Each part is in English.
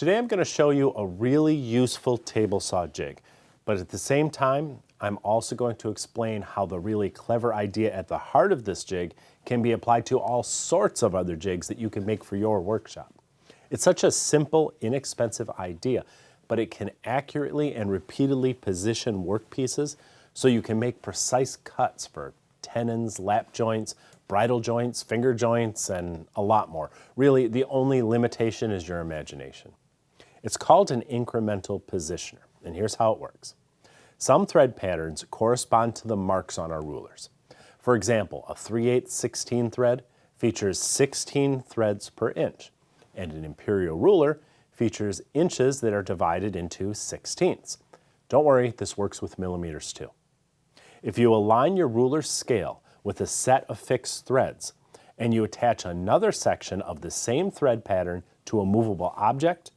Today I'm going to show you a really useful table saw jig, but at the same time, I'm also going to explain how the really clever idea at the heart of this jig can be applied to all sorts of other jigs that you can make for your workshop. It's such a simple, inexpensive idea, but it can accurately and repeatedly position workpieces so you can make precise cuts for tenons, lap joints, bridle joints, finger joints, and a lot more. Really, the only limitation is your imagination. It's called an incremental positioner, and here's how it works. Some thread patterns correspond to the marks on our rulers. For example, a 3/8 16 thread features 16 threads per inch, and an imperial ruler features inches that are divided into 16ths. Don't worry, this works with millimeters too. If you align your ruler's scale with a set of fixed threads, and you attach another section of the same thread pattern to a movable object,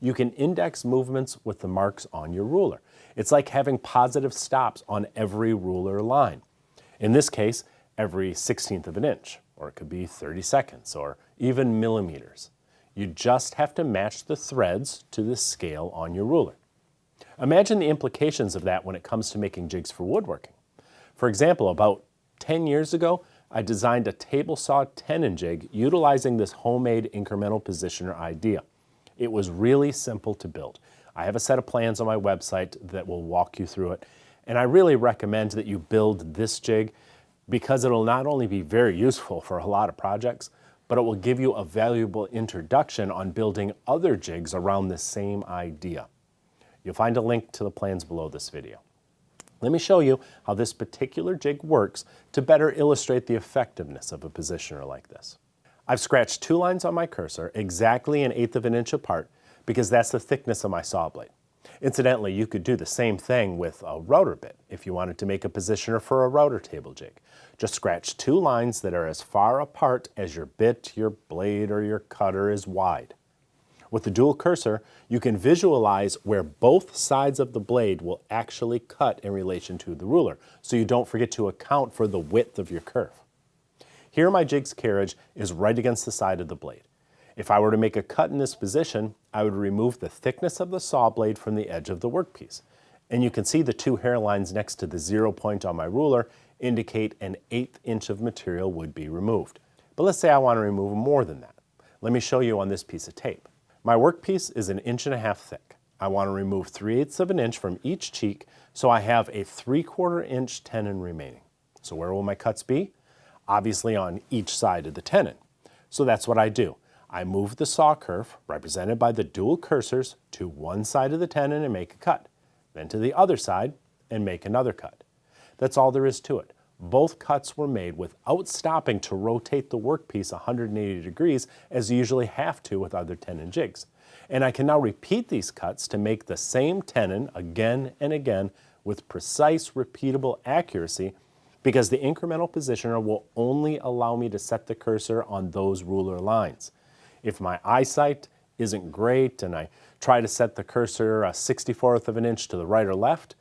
you can index movements with the marks on your ruler. It's like having positive stops on every ruler line. In this case, every 16th of an inch, or it could be 30 seconds, or even millimeters. You just have to match the threads to the scale on your ruler. Imagine the implications of that when it comes to making jigs for woodworking. For example, about 10 years ago, I designed a table saw tenon jig utilizing this homemade incremental positioner idea. It was really simple to build. I have a set of plans on my website that will walk you through it, and I really recommend that you build this jig because it'll not only be very useful for a lot of projects, but it will give you a valuable introduction on building other jigs around the same idea. You'll find a link to the plans below this video. Let me show you how this particular jig works to better illustrate the effectiveness of a positioner like this. I've scratched 2 lines on my cursor exactly 1/8 of an inch apart because that's the thickness of my saw blade. Incidentally, you could do the same thing with a router bit if you wanted to make a positioner for a router table jig. Just scratch 2 lines that are as far apart as your bit, your blade, or your cutter is wide. With the dual cursor, you can visualize where both sides of the blade will actually cut in relation to the ruler, so you don't forget to account for the width of your curve. Here my jig's carriage is right against the side of the blade. If I were to make a cut in this position, I would remove the thickness of the saw blade from the edge of the workpiece. And you can see the 2 hairlines next to the 0 point on my ruler indicate 1/8 inch of material would be removed. But let's say I want to remove more than that. Let me show you on this piece of tape. My workpiece is 1.5 inches thick. I want to remove 3/8 of an inch from each cheek, so I have a 3/4 inch tenon remaining. So where will my cuts be? Obviously on each side of the tenon. So that's what I do. I move the saw curve, represented by the dual cursors, to one side of the tenon and make a cut, then to the other side and make another cut. That's all there is to it. Both cuts were made without stopping to rotate the workpiece 180 degrees as you usually have to with other tenon jigs. And I can now repeat these cuts to make the same tenon again and again with precise, repeatable accuracy because the incremental positioner will only allow me to set the cursor on those ruler lines. If my eyesight isn't great and I try to set the cursor a 1/64 of an inch to the right or left,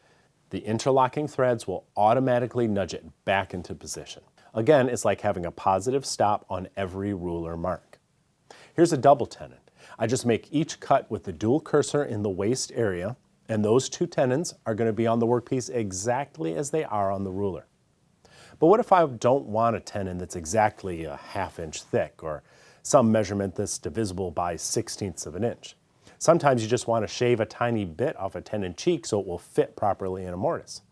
the interlocking threads will automatically nudge it back into position. Again, it's like having a positive stop on every ruler mark. Here's a double tenon. I just make each cut with the dual cursor in the waist area, and those 2 tenons are going to be on the workpiece exactly as they are on the ruler. But what if I don't want a tenon that's exactly a 1/2 inch thick, or some measurement that's divisible by 1/16 of an inch? Sometimes you just want to shave a tiny bit off a tenon cheek so it will fit properly in a mortise.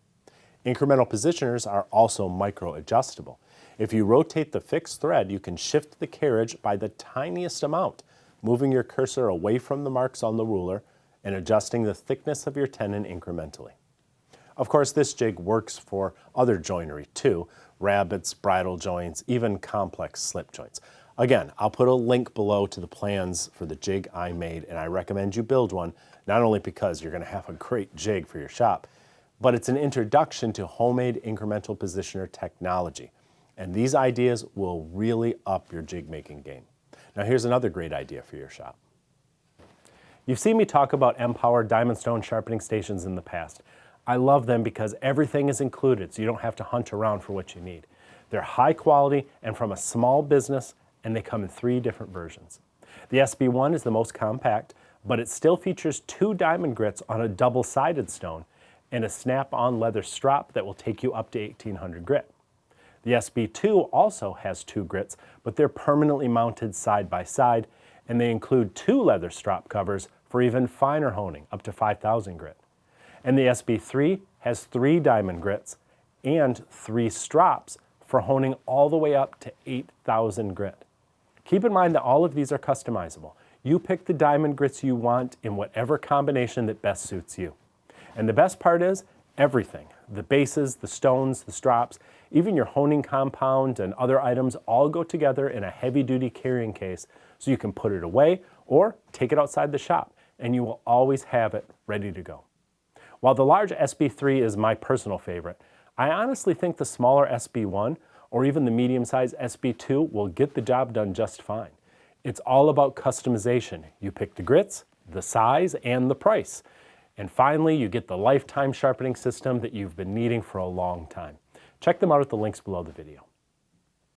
Incremental positioners are also micro-adjustable. If you rotate the fixed thread, you can shift the carriage by the tiniest amount, moving your cursor away from the marks on the ruler and adjusting the thickness of your tenon incrementally. Of course, this jig works for other joinery too, rabbets, bridle joints, even complex slip joints. Again, I'll put a link below to the plans for the jig I made, and I recommend you build one, not only because you're going to have a great jig for your shop, but it's an introduction to homemade incremental positioner technology. And these ideas will really up your jig making game. Now here's another great idea for your shop. You've seen me talk about M-Power Diamond Stone sharpening stations in the past. I love them because everything is included, so you don't have to hunt around for what you need. They're high quality and from a small business, and they come in 3 different versions. The SB1 is the most compact, but it still features 2 diamond grits on a double-sided stone and a snap-on leather strap that will take you up to 1800 grit. The SB2 also has 2 grits, but they're permanently mounted side by side, and they include 2 leather strap covers for even finer honing, up to 5000 grit. And the SB3 has 3 diamond grits and 3 straps for honing all the way up to 8000 grit. Keep in mind that all of these are customizable. You pick the diamond grits you want in whatever combination that best suits you. And the best part is everything. The bases, the stones, the straps, even your honing compound and other items all go together in a heavy-duty carrying case so you can put it away or take it outside the shop, and you will always have it ready to go. While the large SB3 is my personal favorite, I honestly think the smaller SB1 or even the medium-sized SB2 will get the job done just fine. It's all about customization. You pick the grits, the size, and the price. And finally, you get the lifetime sharpening system that you've been needing for a long time. Check them out at the links below the video.